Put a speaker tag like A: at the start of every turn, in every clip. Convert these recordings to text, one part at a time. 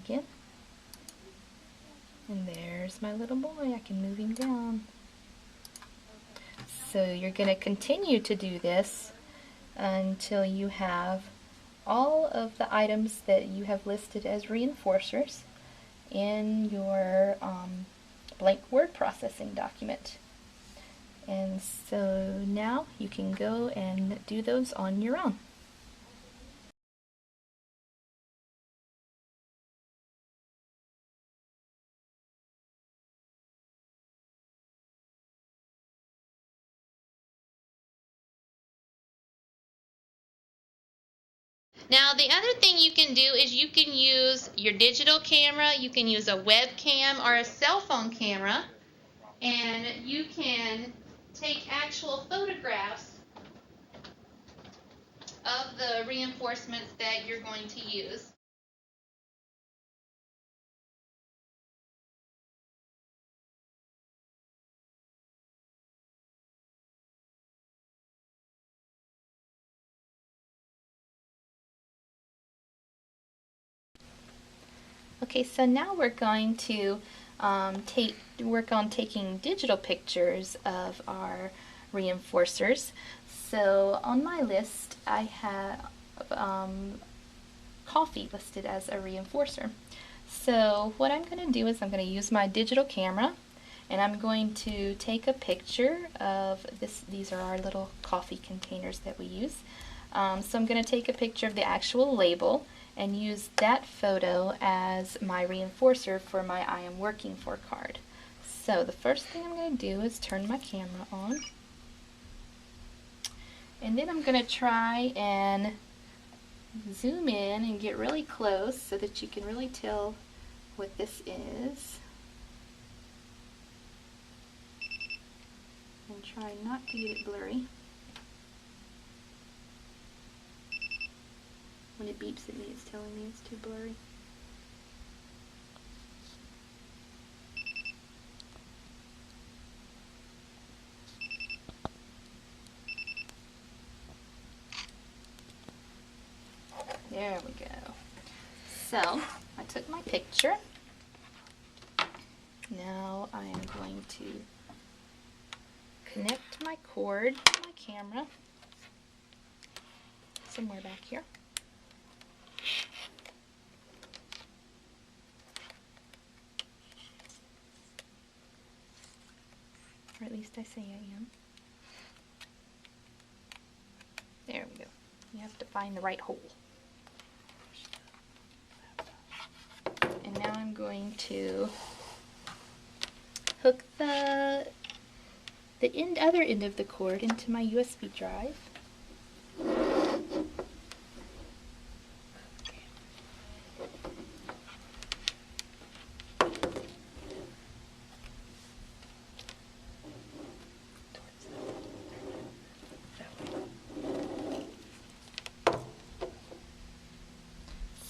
A: again. And there's my little boy. I can move him down. So you're going to continue to do this until you have all of the items that you have listed as reinforcers in your blank word processing document. And so now you can go and do those on your own.
B: Now, the other thing you can do is you can use your digital camera, you can use a webcam or a cell phone camera, and you can take actual photographs of the reinforcements that you're going to use.
A: Okay, so now we're going to work on taking digital pictures of our reinforcers. So on my list, I have coffee listed as a reinforcer. So what I'm going to do is I'm going to use my digital camera, and I'm going to take a picture of this. These are our little coffee containers that we use. So I'm going to take a picture of the actual label and use that photo as my reinforcer for my I am working for card. So the first thing I'm going to do is turn my camera on, and then I'm going to try and zoom in and get really close so that you can really tell what this is, and try not to get it blurry. When it beeps at me, it's telling me it's too blurry. There we go. So, I took my picture. Now I am going to connect my cord to my camera somewhere back here. Or at least I say I am. There we go. You have to find the right hole. And now I'm going to hook the other end of the cord into my USB drive.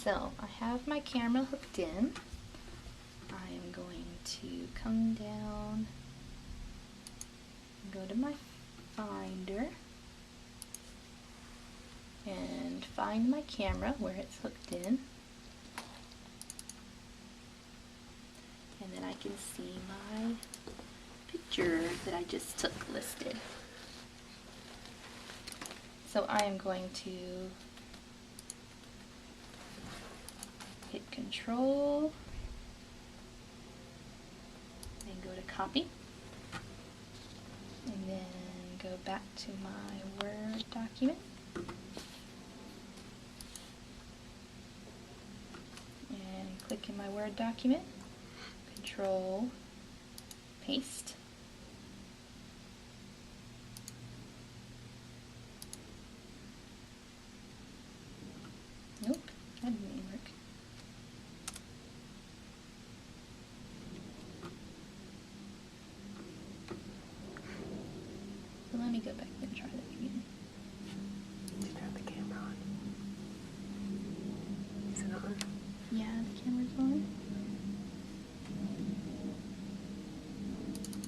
A: So I have my camera hooked in. I am going to come down and go to my finder and find my camera where it's hooked in. And then I can see my picture that I just took listed. So I am going to hit Control and go to copy, and then go back to my Word document and click in my Word document, Control, paste. Nope, that didn't work. So let me go back and try that again.
C: Did you have the camera on? Is it on?
A: Yeah, the camera's on.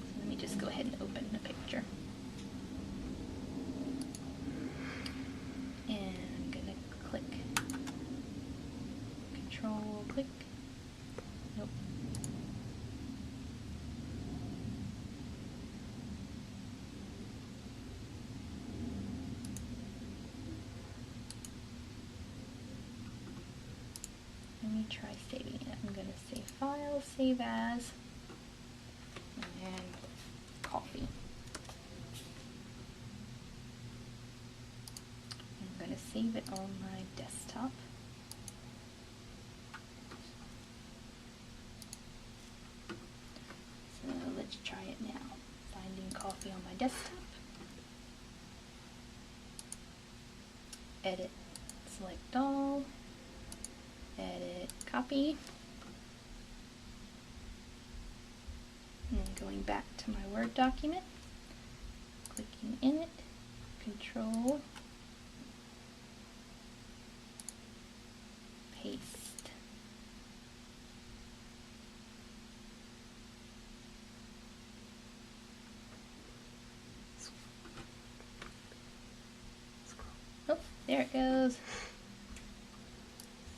A: So let me just go ahead and open the picture. And I'm gonna click, Control, click, me try saving it. I'm going to say File, Save As, and Coffee. I'm going to save it on my desktop. So let's try it now. Finding Coffee on my desktop. Edit, select all, edit, copy, and then going back to my Word document, clicking in it, Control, paste. Oh, there it goes.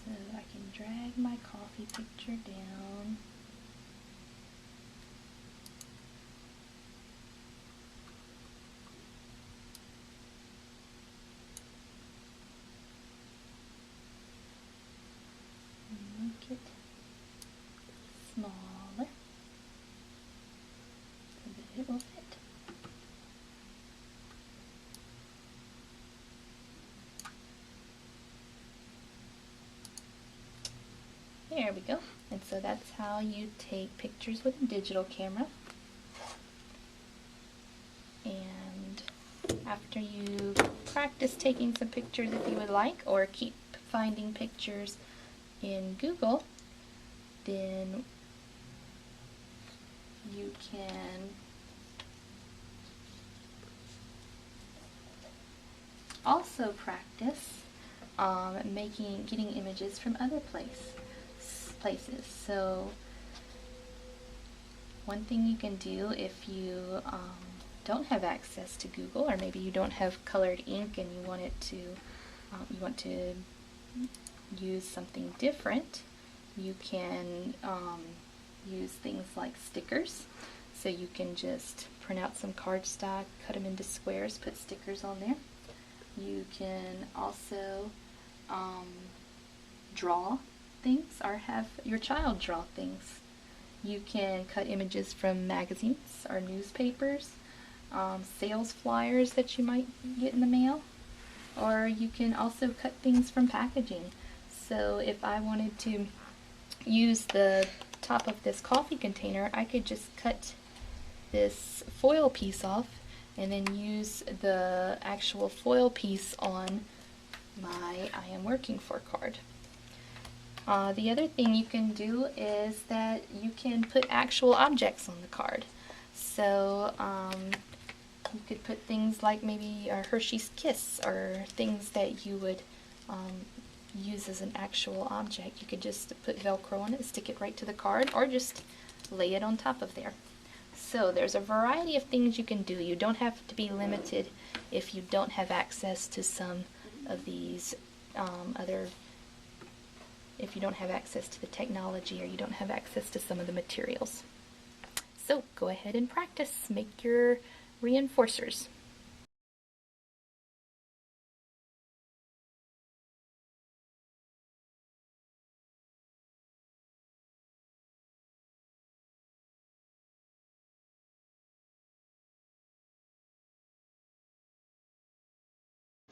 A: So I can drag my coffee picture down. And make it smaller so that it will fit. There we go. And so that's how you take pictures with a digital camera. And after you practice taking some pictures if you would like, or keep finding pictures in Google, then you can also practice getting images from other places. So one thing you can do if you don't have access to Google, or maybe you don't have colored ink and you want to use something different, you can use things like stickers. So you can just print out some cardstock, cut them into squares, put stickers on there. You can also draw things, or have your child draw things. You can cut images from magazines or newspapers, sales flyers that you might get in the mail, or you can also cut things from packaging. So if I wanted to use the top of this coffee container, I could just cut this foil piece off and then use the actual foil piece on my I am working for card. The other thing you can do is that you can put actual objects on the card. So you could put things like maybe a Hershey's Kiss, or things that you would use as an actual object. You could just put Velcro on it, stick it right to the card, or just lay it on top of there. So there's a variety of things you can do. You don't have to be limited if you don't have access to some of these if you don't have access to the technology, or you don't have access to some of the materials. So go ahead and practice. Make your reinforcers.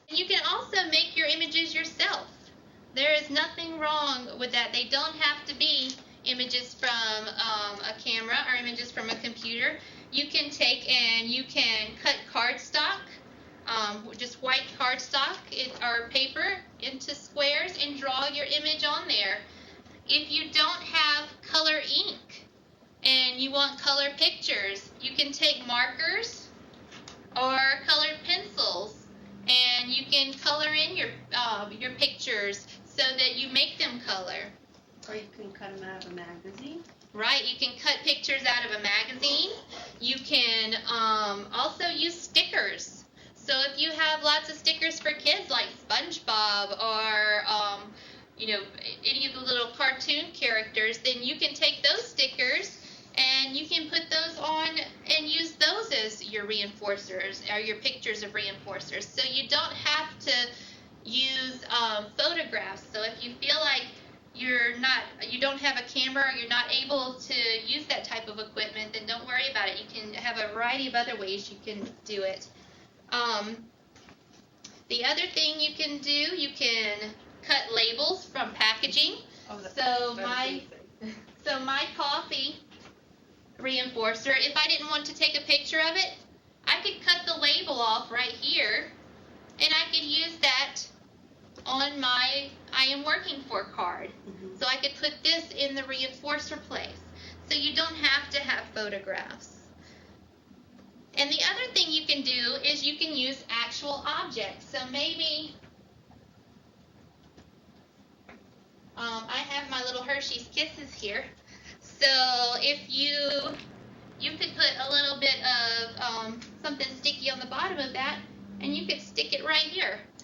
B: You can also make your images yourself. There is nothing wrong with that. They don't have to be images from a camera or images from a computer. You can take and you can cut cardstock, just white cardstock or paper, into squares and draw your image on there. If you don't have color ink and you want color pictures, you can take markers or colored pencils, and you can color in your pictures so that you make them color.
D: Or you can cut them out of a magazine.
B: Right, you can cut pictures out of a magazine. You can also use stickers. So if you have lots of stickers for kids, like SpongeBob or any of the little cartoon characters, then you can take those stickers and you can put those on and use those as your reinforcers, or your pictures of reinforcers. So you don't have to use photographs. So if you feel like you don't have a camera, or you're not able to use that type of equipment, then don't worry about it. You can have a variety of other ways you can do it. The other thing you can do, you can cut labels from packaging. So my coffee reinforcer, if I didn't want to take a picture of it, I could cut the label off right here, and I could use that on my I am working for card. So I could put this in the reinforcer place. So you don't have to have photographs. And the other thing you can do is you can use actual objects. So maybe I have my little Hershey's Kisses here. So if you could put a little bit of something sticky on the bottom of that, and you could stick it right here.